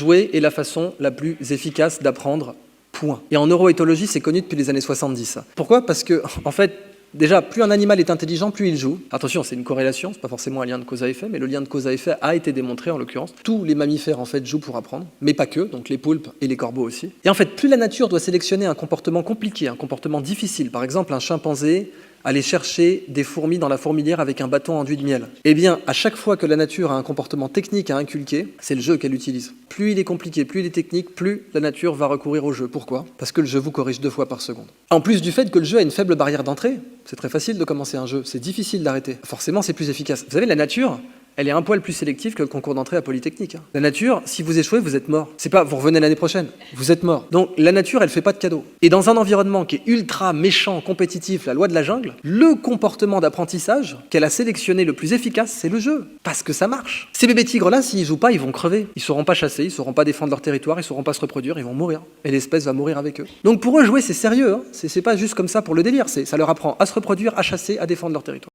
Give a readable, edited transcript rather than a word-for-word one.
Jouer est la façon la plus efficace d'apprendre, point. Et en neuroéthologie, c'est connu depuis les années 70. Pourquoi? Parce que, en fait, déjà, plus un animal est intelligent, plus il joue. Attention, c'est une corrélation, c'est pas forcément un lien de cause à effet, mais le lien de cause à effet a été démontré en l'occurrence. Tous les mammifères en fait jouent pour apprendre, mais pas que, donc les poulpes et les corbeaux aussi. Et en fait, plus la nature doit sélectionner un comportement compliqué, un comportement difficile, par exemple un chimpanzé aller chercher des fourmis dans la fourmilière avec un bâton enduit de miel. Eh bien, à chaque fois que la nature a un comportement technique à inculquer, c'est le jeu qu'elle utilise. Plus il est compliqué, plus il est technique, plus la nature va recourir au jeu. Pourquoi? Parce que le jeu vous corrige 2 fois par seconde. En plus du fait que le jeu a une faible barrière d'entrée, c'est très facile de commencer un jeu, c'est difficile d'arrêter. Forcément, c'est plus efficace. Vous savez, la nature, elle est un poil plus sélective que le concours d'entrée à Polytechnique. La nature, si vous échouez, vous êtes mort. C'est pas vous revenez l'année prochaine, vous êtes mort. Donc la nature, elle fait pas de cadeaux. Et dans un environnement qui est ultra méchant, compétitif, la loi de la jungle, le comportement d'apprentissage qu'elle a sélectionné le plus efficace, c'est le jeu. Parce que ça marche. Ces bébés tigres-là, s'ils jouent pas, ils vont crever. Ils sauront pas chasser, ils sauront pas défendre leur territoire, ils sauront pas se reproduire, ils vont mourir. Et l'espèce va mourir avec eux. Donc pour eux, jouer, c'est sérieux. Hein. C'est pas juste comme ça pour le délire. Ça leur apprend à se reproduire, à chasser, à défendre leur territoire.